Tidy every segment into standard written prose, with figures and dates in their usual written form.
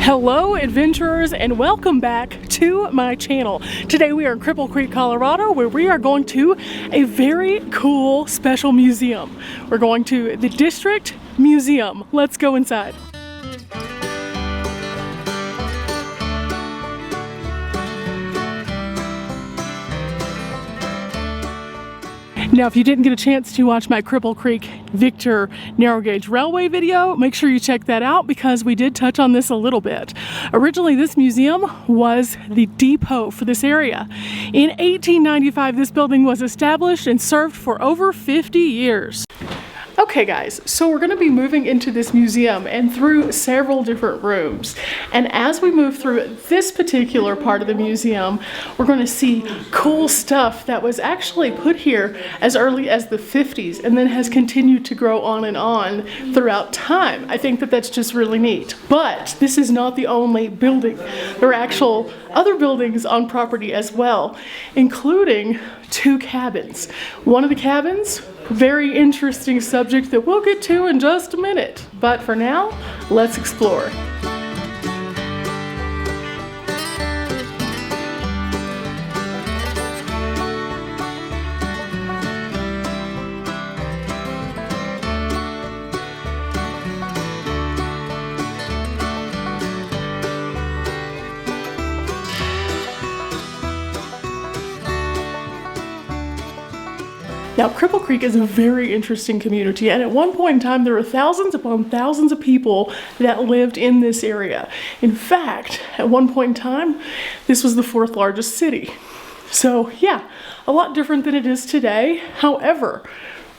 Hello adventurers, and welcome back to my channel. Today we are in Cripple Creek, Colorado, where we are going to a very cool special museum. We're going to the District Museum. Let's go inside. Now, if you didn't get a chance to watch my Cripple Creek Victor narrow gauge railway video, make sure you check that out because we did touch on this a little bit. Originally, this museum was the depot for this area. In 1895, this building was established and served for over 50 years. Okay guys, so we're going to be moving into this museum and through several different rooms. And as we move through this particular part of the museum, we're going to see cool stuff that was actually put here as early as the 50s and then has continued to grow on and on throughout time. I think that that's just really neat. But this is not the only building. There are actual other buildings on property as well, including two cabins. One of the cabins, very interesting subject that we'll get to in just a minute. But for now, let's explore. Now, Cripple Creek is a very interesting community, and at one point in time there were thousands upon thousands of people that lived in this area. In fact, at one point in time, this was the fourth largest city. So yeah, a lot different than it is today. However,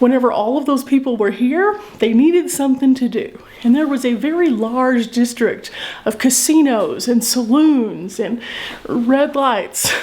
whenever all of those people were here, they needed something to do. And there was a very large district of casinos and saloons and red lights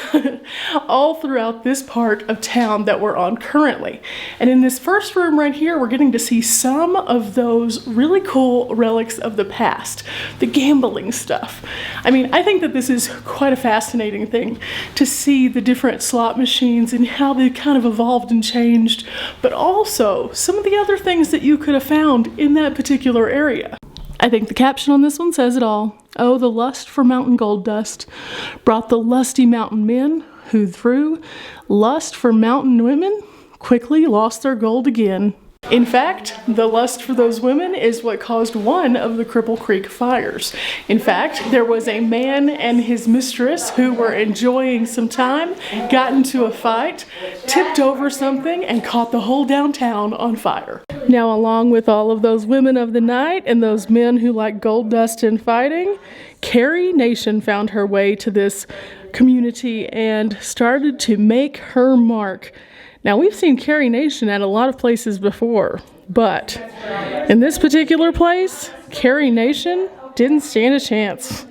all throughout this part of town that we're on currently. And in this first room right here, we're getting to see some of those really cool relics of the past, the gambling stuff. I mean, I think that this is quite a fascinating thing to see the different slot machines and how they kind of evolved and changed, but also some of the other things that you could have found in that particular area. I think the caption on this one says it all. Oh, the lust for mountain gold dust brought the lusty mountain men who through lust for mountain women quickly lost their gold again. In fact, the lust for those women is what caused one of the Cripple Creek fires. In fact, there was a man and his mistress who were enjoying some time, got into a fight, tipped over something, and caught the whole downtown on fire. Now, along with all of those women of the night and those men who like gold dust and fighting, Carrie Nation found her way to this community and started to make her mark. Now, we've seen Carrie Nation at a lot of places before, but in this particular place, Carrie Nation didn't stand a chance.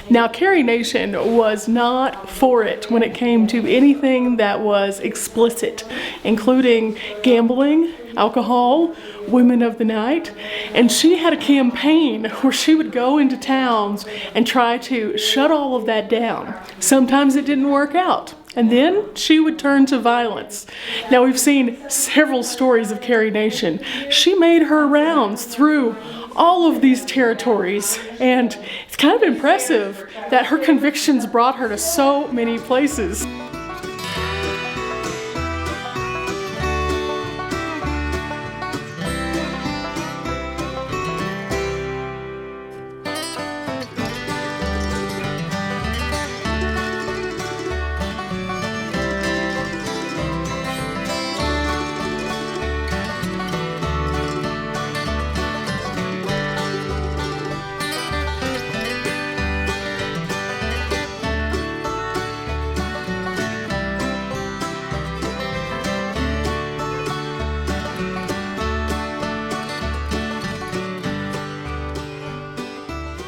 Now, Carrie Nation was not for it when it came to anything that was explicit, including gambling, alcohol, women of the night, and she had a campaign where she would go into towns and try to shut all of that down. Sometimes it didn't work out, and then she would turn to violence. Now, we've seen several stories of Carrie Nation. She made her rounds through all of these territories, and it's kind of impressive that her convictions brought her to so many places.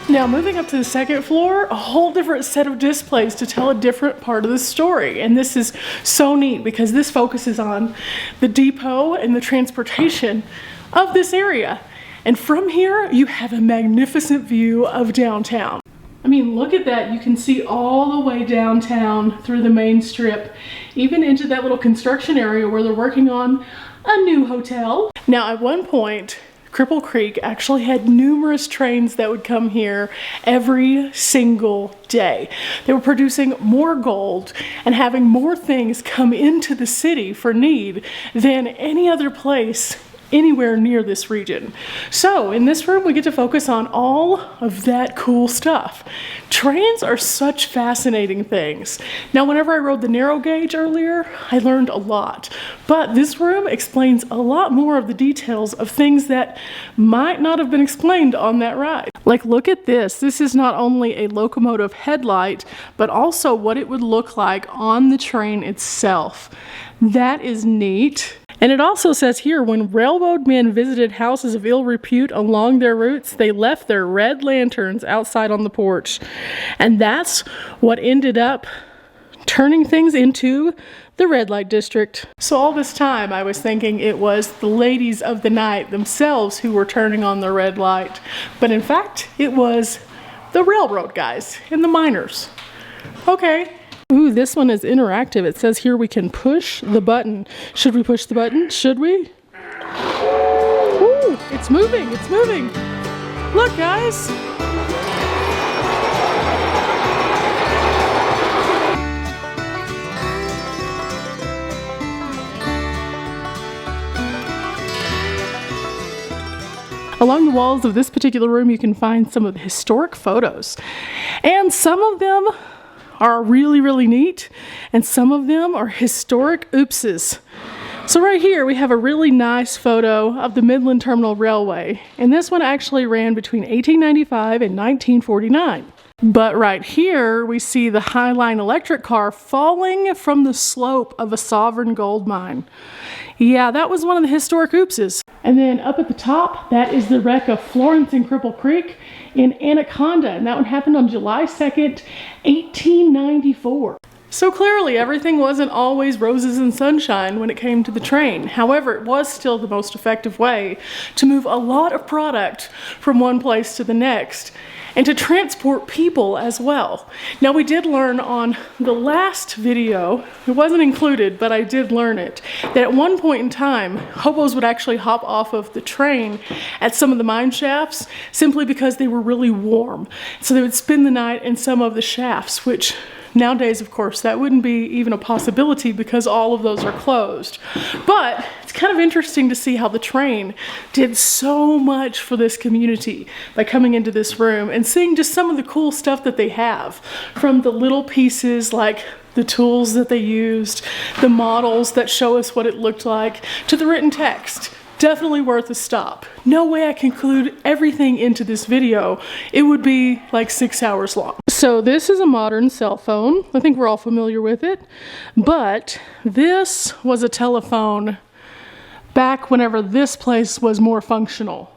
Now, moving up to the second floor, a whole different set of displays to tell a different part of the story. And this is so neat because this focuses on the depot and the transportation of this area. And from here, you have a magnificent view of downtown. I mean, look at that. You can see all the way downtown through the main strip, even into that little construction area where they're working on a new hotel. Now, at one point, Cripple Creek actually had numerous trains that would come here every single day. They were producing more gold and having more things come into the city for need than any other place anywhere near this region. So in this room we get to focus on all of that cool stuff. Trains are such fascinating things. Now whenever I rode the narrow gauge earlier, I learned a lot, but this room explains a lot more of the details of things that might not have been explained on that ride. Like, look at this. This is not only a locomotive headlight, but also what it would look like on the train itself. That is neat. And it also says here, when railroad men visited houses of ill repute along their routes, they left their red lanterns outside on the porch. And that's what ended up turning things into the red light district. So all this time I was thinking it was the ladies of the night themselves who were turning on the red light. But in fact, it was the railroad guys and the miners. Okay. Ooh, this one is interactive. It says here we can push the button. Should we push the button? Should we? Ooh, it's moving, it's moving. Look, guys. Along the walls of this particular room, you can find some of the historic photos. And some of them are really, really neat, and some of them are historic oopses. So right here we have a really nice photo of the Midland Terminal Railway, and this one actually ran between 1895 and 1949. But right here we see the High Line electric car falling from the slope of a sovereign gold mine. Yeah, that was one of the historic oopses. And then up at the top, that is the wreck of Florence and Cripple Creek in Anaconda, and that one happened on July 2nd, 1894. So clearly everything wasn't always roses and sunshine when it came to the train. However, it was still the most effective way to move a lot of product from one place to the next, and to transport people as well. Now we did learn on the last video, it wasn't included, but I did learn it, that at one point in time, hobos would actually hop off of the train at some of the mine shafts simply because they were really warm. So they would spend the night in some of the shafts, which nowadays, of course, that wouldn't be even a possibility because all of those are closed. But it's kind of interesting to see how the train did so much for this community by coming into this room and seeing just some of the cool stuff that they have, from the little pieces like the tools that they used, the models that show us what it looked like, to the written text. Definitely worth a stop. No way I can include everything into this video. It would be like 6 hours long. So this is a modern cell phone. I think we're all familiar with it. But this was a telephone back whenever this place was more functional.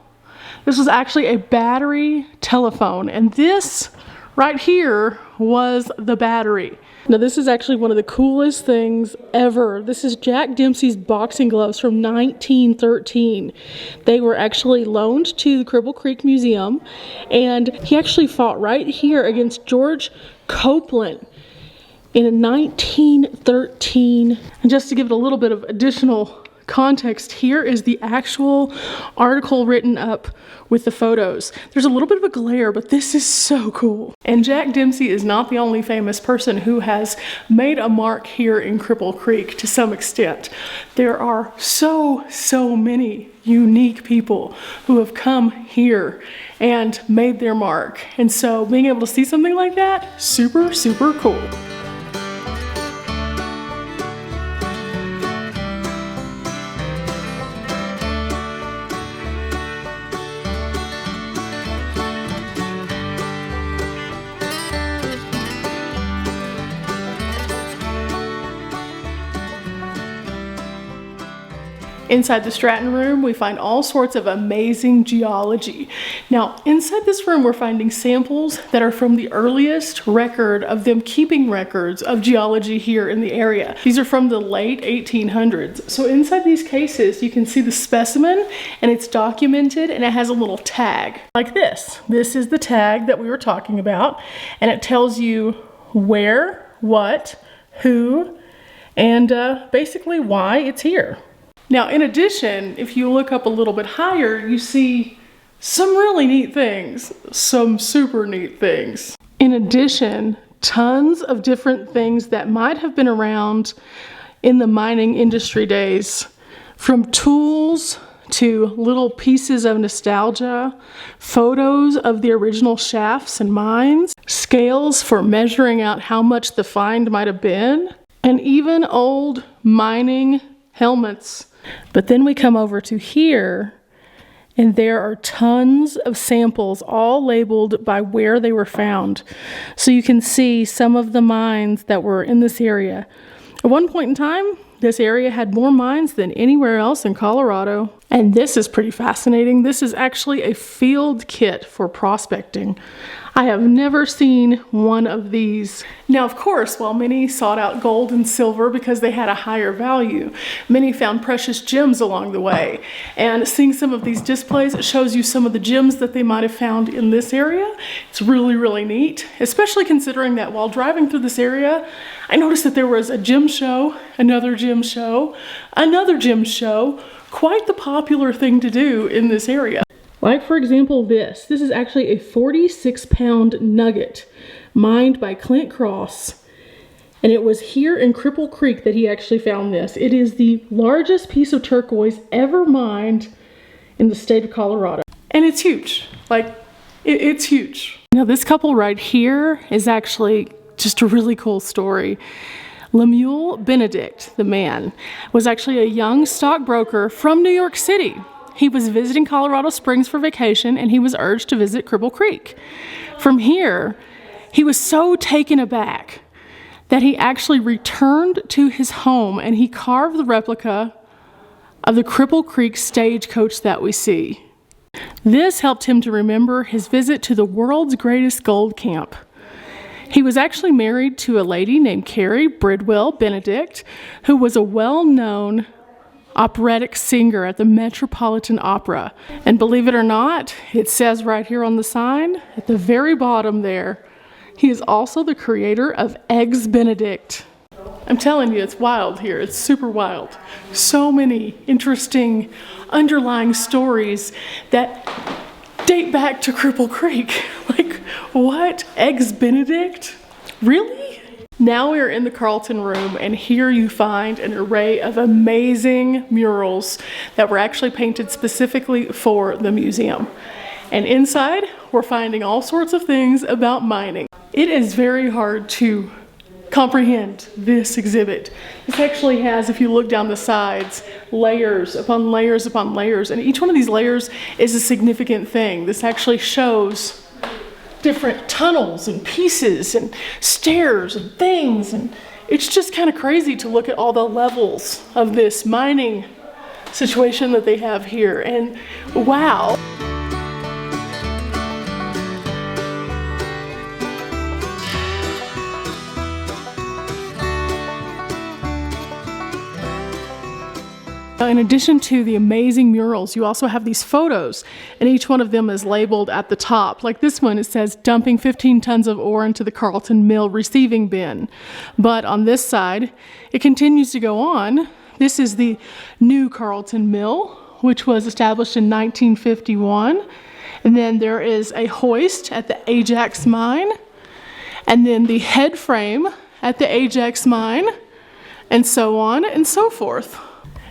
This was actually a battery telephone, and this right here was the battery. Now this is actually one of the coolest things ever. This is Jack Dempsey's boxing gloves from 1913. They were actually loaned to the Cripple Creek Museum, and he actually fought right here against George Copeland in 1913. And just to give it a little bit of additional context, here is the actual article written up with the photos. There's a little bit of a glare, but this is so cool. And Jack Dempsey is not the only famous person who has made a mark here in Cripple Creek to some extent. There are so many unique people who have come here and made their mark. And so being able to see something like that, super cool. Inside the Stratton room, we find all sorts of amazing geology. Now, inside this room, we're finding samples that are from the earliest record of them keeping records of geology here in the area. These are from the late 1800s. So inside these cases, you can see the specimen, and it's documented, and it has a little tag like this. This is the tag that we were talking about, and it tells you where, what, who, and basically why it's here. Now, in addition, if you look up a little bit higher, you see some really neat things, some super neat things. In addition, tons of different things that might have been around in the mining industry days, from tools to little pieces of nostalgia, photos of the original shafts and mines, scales for measuring out how much the find might have been, and even old mining helmets. But then we come over to here, and there are tons of samples, all labeled by where they were found. So you can see some of the mines that were in this area. At one point in time, this area had more mines than anywhere else in Colorado. And this is pretty fascinating. This is actually a field kit for prospecting. I have never seen one of these. Now, of course, while many sought out gold and silver because they had a higher value, many found precious gems along the way. And seeing some of these displays, it shows you some of the gems that they might have found in this area. It's really, really neat, especially considering that while driving through this area, I noticed that there was a gem show, another gem show, another gem show, quite the popular thing to do in this area. Like, for example, this is actually a 46-pound nugget mined by Clint Cross. And it was here in Cripple Creek that he actually found this. It is the largest piece of turquoise ever mined in the state of Colorado. And it's huge. Like, it's huge. Now, this couple right here is actually just a really cool story. Lemuel Benedict, the man, was actually a young stockbroker from New York City. He was visiting Colorado Springs for vacation, and he was urged to visit Cripple Creek. From here, he was so taken aback that he actually returned to his home and he carved the replica of the Cripple Creek stagecoach that we see. This helped him to remember his visit to the world's greatest gold camp. He was actually married to a lady named Carrie Bridwell Benedict, who was a well-known operatic singer at the Metropolitan Opera. And believe it or not, it says right here on the sign, at the very bottom there, he is also the creator of Eggs Benedict. I'm telling you, it's wild here. It's super wild. So many interesting underlying stories that date back to Cripple Creek. Like, what? Eggs Benedict? Really? Now we're in the Carlton room, and here you find an array of amazing murals that were actually painted specifically for the museum. And inside, we're finding all sorts of things about mining. It is very hard to comprehend this exhibit. This actually has, if you look down the sides, layers upon layers upon layers, and each one of these layers is a significant thing. This actually shows different tunnels and pieces and stairs and things, and it's just kind of crazy to look at all the levels of this mining situation that they have here, and wow. In addition to the amazing murals, you also have these photos, and each one of them is labeled at the top. Like this one, it says, dumping 15 tons of ore into the Carlton Mill receiving bin. But on this side, it continues to go on. This is the new Carlton Mill, which was established in 1951. And then there is a hoist at the Ajax mine, and then the head frame at the Ajax mine, and so on and so forth.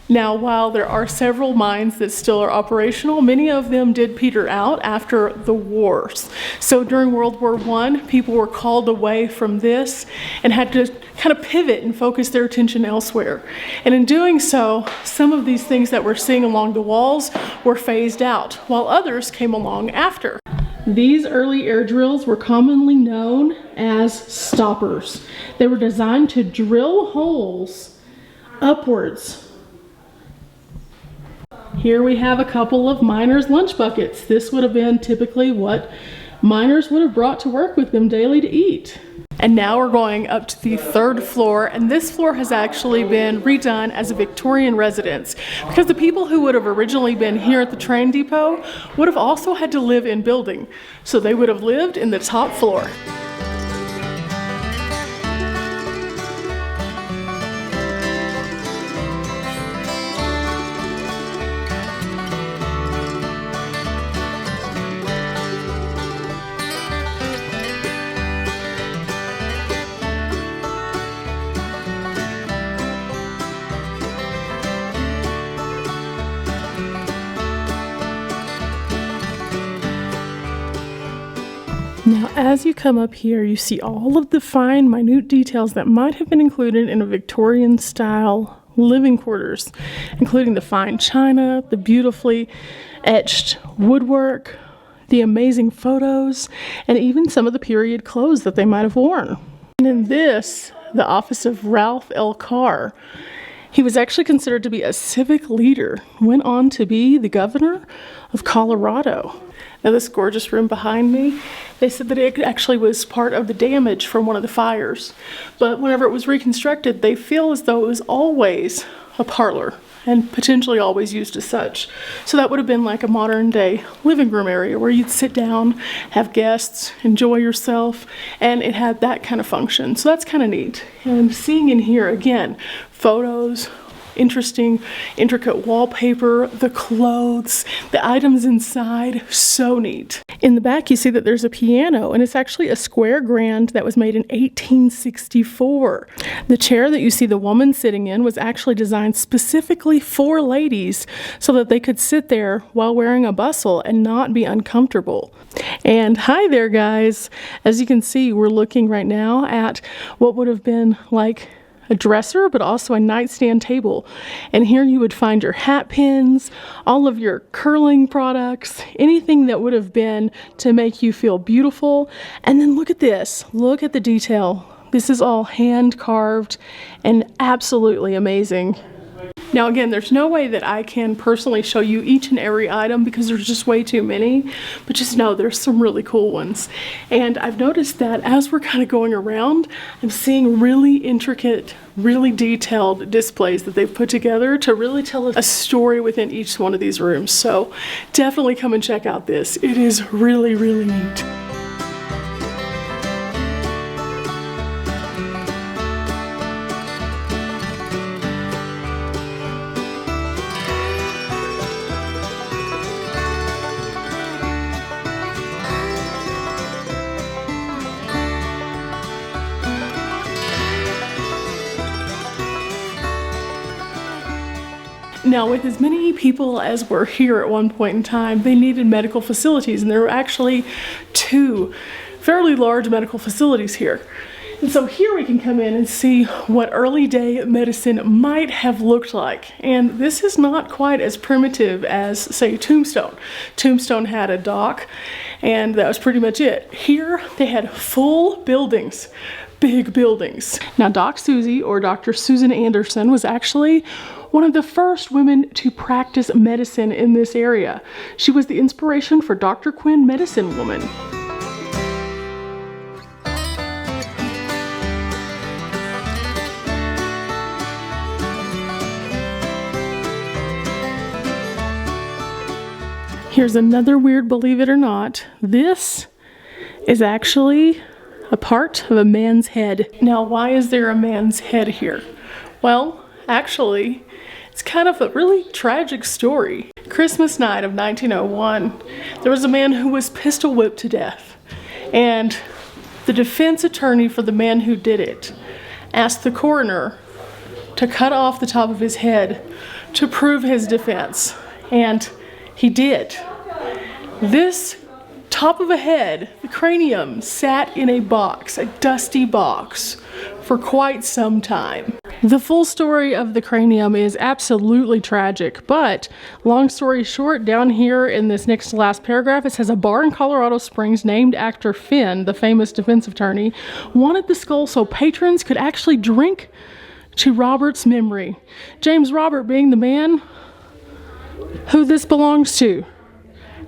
Now, while there are several mines that still are operational, many of them did peter out after the wars. So during World War I, people were called away from this and had to kind of pivot and focus their attention elsewhere. And in doing so, some of these things that we're seeing along the walls were phased out, while others came along after. These early air drills were commonly known as stoppers. They were designed to drill holes upwards. Here we have a couple of miners' lunch buckets. This would have been typically what miners would have brought to work with them daily to eat. And now we're going up to the third floor, and this floor has actually been redone as a Victorian residence because the people who would have originally been here at the train depot would have also had to live in building. So they would have lived in the top floor. as you come up here, you see all of the fine, minute details that might have been included in a Victorian style living quarters, including the fine china, the beautifully etched woodwork, the amazing photos, and even some of the period clothes that they might have worn. And in this, the office of Ralph L. Carr. He was actually considered to be a civic leader, went on to be the governor of Colorado. Now this gorgeous room behind me, they said that it actually was part of the damage from one of the fires. But whenever it was reconstructed, they feel as though it was always a parlor and potentially always used as such. So that would have been like a modern day living room area where you'd sit down, have guests, enjoy yourself, and it had that kind of function. So that's kind of neat. And seeing in here, again, photos, interesting, intricate wallpaper, the clothes, the items inside, so neat. In the back, you see that there's a piano, and it's actually a square grand that was made in 1864. The chair that you see the woman sitting in was actually designed specifically for ladies so that they could sit there while wearing a bustle and not be uncomfortable. And hi there, guys. As you can see, we're looking right now at what would have been like a dresser, but also a nightstand table. And here you would find your hat pins, all of your curling products, anything that would have been to make you feel beautiful. And then look at this, look at the detail. This is all hand carved and absolutely amazing. Now again, there's no way that I can personally show you each and every item because there's just way too many, but just know there's some really cool ones. And I've noticed that as we're kind of going around, I'm seeing really intricate, really detailed displays that they've put together to really tell a story within each one of these rooms. So definitely come and check out this. It is really, really neat. Now, with as many people as were here at one point in time, they needed medical facilities, and there were actually 2 fairly large medical facilities here. And so here we can come in and see what early day medicine might have looked like. And this is not quite as primitive as, say, Tombstone. Tombstone had a dock, and that was pretty much it. Here, they had full buildings. Big buildings. Now, Doc Susie, or Dr. Susan Anderson, was actually one of the first women to practice medicine in this area. She was the inspiration for Dr. Quinn Medicine Woman. Here's another weird, believe it or not. This is actually a part of a man's head. Now, why is there a man's head here? Well, actually, it's kind of a really tragic story. Christmas night of 1901, there was a man who was pistol whipped to death. And the defense attorney for the man who did it asked the coroner to cut off the top of his head to prove his defense. And he did. This top of a head, the cranium, sat in a box, a dusty box, for quite some time. The full story of the cranium is absolutely tragic, but long story short, down here in this next to last paragraph, it says a bar in Colorado Springs named after Finn, the famous defense attorney, wanted the skull so patrons could actually drink to Robert's memory. James Robert being the man who this belongs to.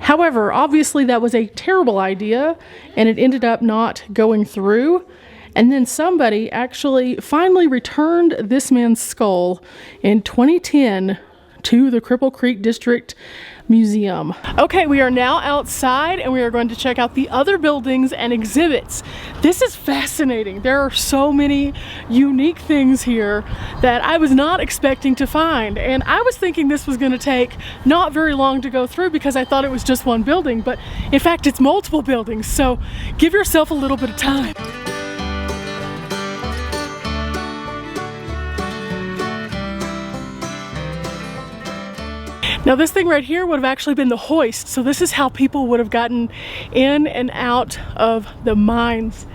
However, obviously that was a terrible idea and it ended up not going through. And then somebody actually finally returned this man's skull in 2010 to the Cripple Creek District Museum. Okay, we are now outside and we are going to check out the other buildings and exhibits. This is fascinating. There are so many unique things here that I was not expecting to find. And I was thinking this was going to take not very long to go through because I thought it was just one building, but in fact it's multiple buildings. So give yourself a little bit of time. Now this thing right here would have actually been the hoist, so this is how people would have gotten in and out of the mines.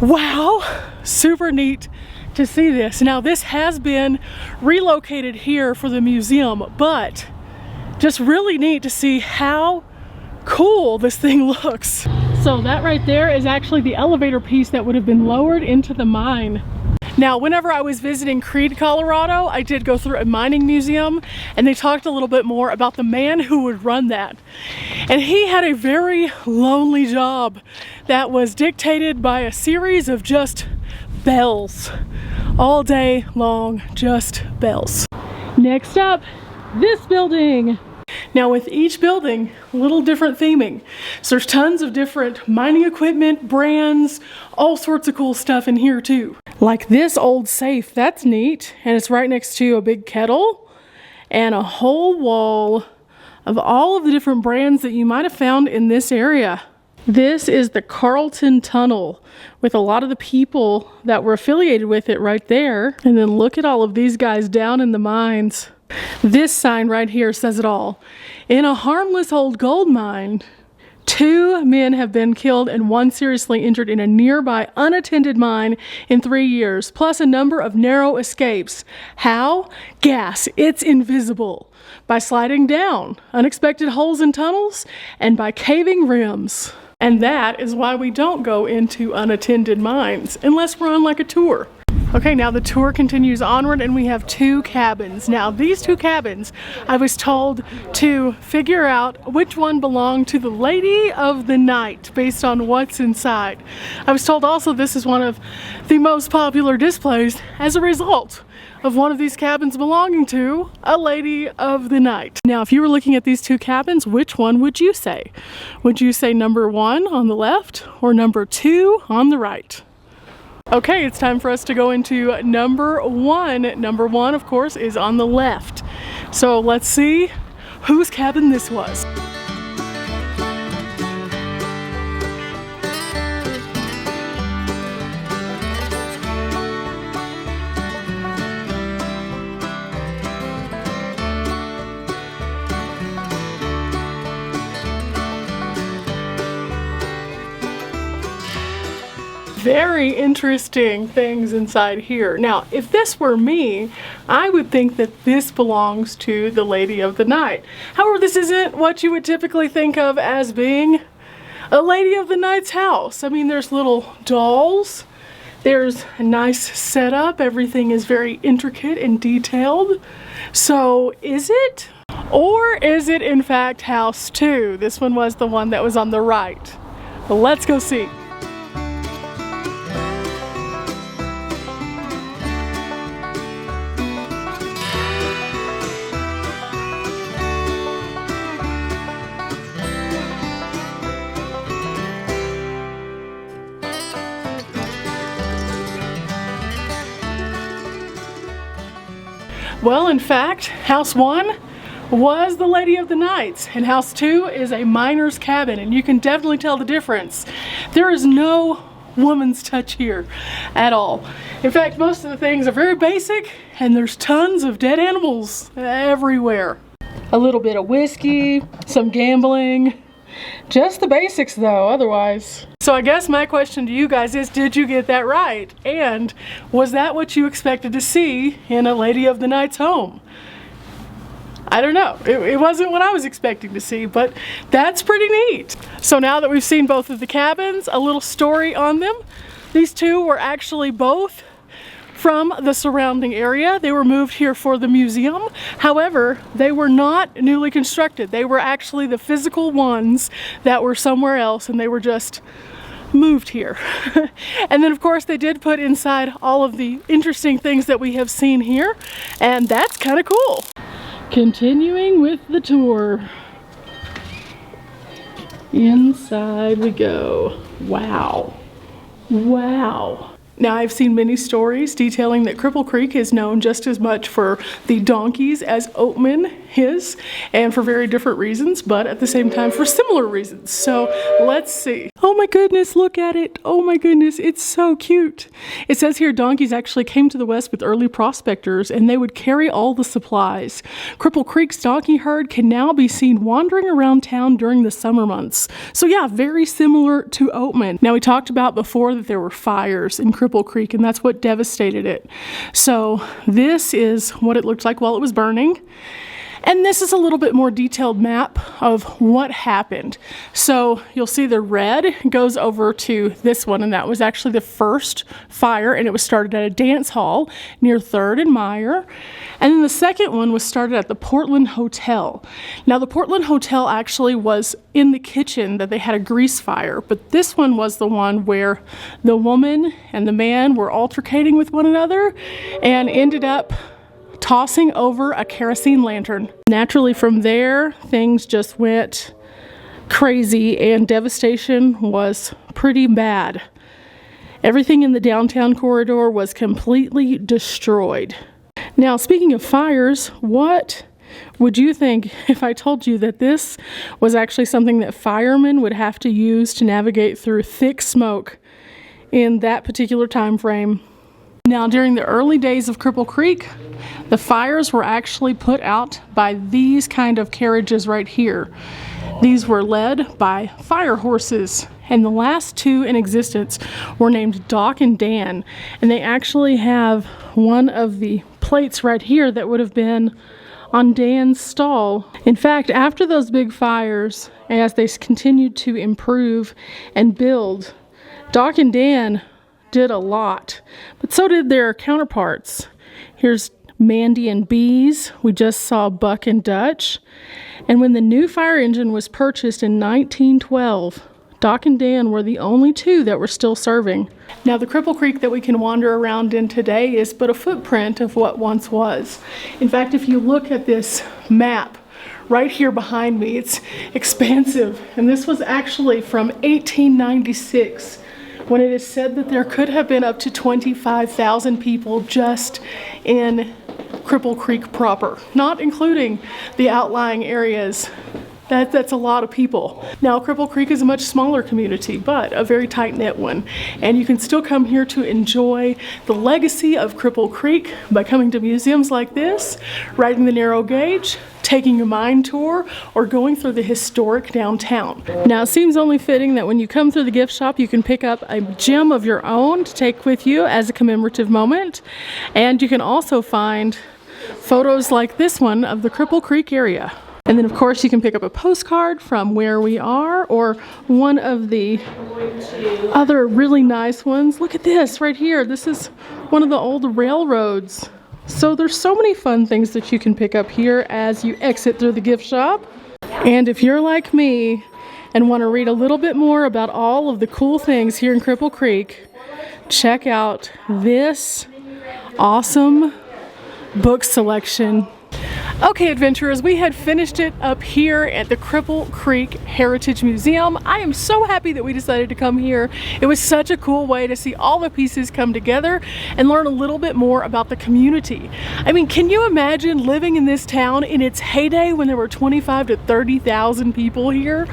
Wow, super neat to see this. Now this has been relocated here for the museum, but just really neat to see how cool this thing looks. So that right there is actually the elevator piece that would have been lowered into the mine. Now, whenever I was visiting Creede, Colorado, I did go through a mining museum, and they talked a little bit more about the man who would run that. And he had a very lonely job that was dictated by a series of just bells. All day long, just bells. Next up, this building. Now with each building, a little different theming. So there's tons of different mining equipment, brands, all sorts of cool stuff in here too. Like this old safe, that's neat. And it's right next to a big kettle and a whole wall of all of the different brands that you might have found in this area. This is the Carlton Tunnel with a lot of the people that were affiliated with it right there. And then look at all of these guys down in the mines. This sign right here says it all. In a harmless old gold mine, 2 men have been killed and 1 seriously injured in a nearby unattended mine in 3 years, plus a number of narrow escapes. How? Gas. It's invisible. By sliding down unexpected holes in tunnels and by caving rims. And that is why we don't go into unattended mines unless we're on like a tour. Okay, now the tour continues onward and we have 2 cabins. Now these 2 cabins, I was told to figure out which one belonged to the lady of the night based on what's inside. I was told also this is one of the most popular displays as a result of one of these cabins belonging to a lady of the night. Now, if you were looking at these 2 cabins, which one would you say? Would you say number 1 on the left or number 2 on the right? Okay, it's time for us to go into number 1. Number 1, of course, is on the left. So let's see whose cabin this was. Very interesting things inside here. Now, if this were me, I would think that this belongs to the lady of the night. However, this isn't what you would typically think of as being a lady of the night's house. I mean, there's little dolls. There's a nice setup. Everything is very intricate and detailed. So, is it? Or is it in fact house 2? This one was the one that was on the right. Well, let's go see. Well, in fact, house 1 was the lady of the night, and house 2 is a miner's cabin, and you can definitely tell the difference. There is no woman's touch here at all. In fact, most of the things are very basic, and there's tons of dead animals everywhere. A little bit of whiskey, some gambling, just the basics though, otherwise. So I guess my question to you guys is, did you get that right? And was that what you expected to see in a lady of the night's home? I don't know. It wasn't what I was expecting to see, but that's pretty neat. So now that we've seen both of the cabins, a little story on them. These 2 were actually both from the surrounding area. They were moved here for the museum. However, they were not newly constructed. They were actually the physical ones that were somewhere else, and they were just moved here. And then of course they did put inside all of the interesting things that we have seen here, and that's kind of cool. Continuing with the tour. Inside we go. Wow. Wow. Now, I've seen many stories detailing that Cripple Creek is known just as much for the donkeys as Oatman is, and for very different reasons, but at the same time for similar reasons. So let's see. Oh my goodness, look at it. Oh my goodness, it's so cute. It says here donkeys actually came to the West with early prospectors, and they would carry all the supplies. Cripple Creek's donkey herd can now be seen wandering around town during the summer months. So yeah, very similar to Oatman. Now, we talked about before that there were fires in Cripple Creek, and that's what devastated it. So this is what it looked like while it was burning. And this is a little bit more detailed map of what happened. So you'll see the red goes over to this one, and that was actually the first fire, and it was started at a dance hall near 3rd and Meyer. And then the second one was started at the Portland Hotel. Now, the Portland Hotel actually was in the kitchen that they had a grease fire, but this one was the one where the woman and the man were altercating with one another and ended up tossing over a kerosene lantern. Naturally, from there, things just went crazy and devastation was pretty bad. Everything in the downtown corridor was completely destroyed. Now, speaking of fires, what would you think if I told you that this was actually something that firemen would have to use to navigate through thick smoke in that particular time frame? Now, during the early days of Cripple Creek, the fires were actually put out by these kind of carriages right here. These were led by fire horses, and the last two in existence were named Doc and Dan, and they actually have one of the plates right here that would have been on Dan's stall. In fact, after those big fires, as they continued to improve and build, Doc and Dan did a lot, but so did their counterparts. Here's Mandy and Bees. We just saw Buck and Dutch. And when the new fire engine was purchased in 1912, Doc and Dan were the only two that were still serving. Now, the Cripple Creek that we can wander around in today is but a footprint of what once was. In fact, if you look at this map right here behind me, it's expansive. And this was actually from 1896. When it is said that there could have been up to 25,000 people just in Cripple Creek proper, not including the outlying areas. That's a lot of people. Now, Cripple Creek is a much smaller community, but a very tight-knit one. And you can still come here to enjoy the legacy of Cripple Creek by coming to museums like this, riding the narrow gauge, taking a mine tour, or going through the historic downtown. Now, it seems only fitting that when you come through the gift shop, you can pick up a gem of your own to take with you as a commemorative moment. And you can also find photos like this one of the Cripple Creek area. And then, of course, you can pick up a postcard from where we are, or one of the other really nice ones. Look at this right here. This is one of the old railroads. So there's so many fun things that you can pick up here as you exit through the gift shop. And if you're like me and want to read a little bit more about all of the cool things here in Cripple Creek, check out this awesome book selection. Okay, adventurers, we had finished it up here at the Cripple Creek Heritage Museum. I am so happy that we decided to come here. It was such a cool way to see all the pieces come together and learn a little bit more about the community. I mean, can you imagine living in this town in its heyday when there were 25 to 30,000 people here?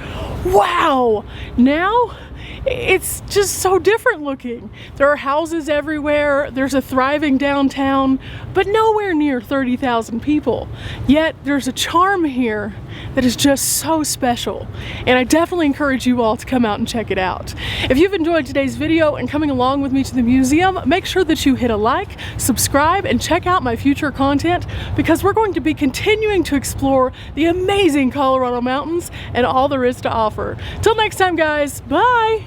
Wow! Now, it's just so different looking. There are houses everywhere, there's a thriving downtown, but nowhere near 30,000 people. Yet there's a charm here that is just so special, and I definitely encourage you all to come out and check it out. If you've enjoyed today's video and coming along with me to the museum, make sure that you hit a like, subscribe, and check out my future content, because we're going to be continuing to explore the amazing Colorado mountains and all there is to offer. Till next time, guys, bye!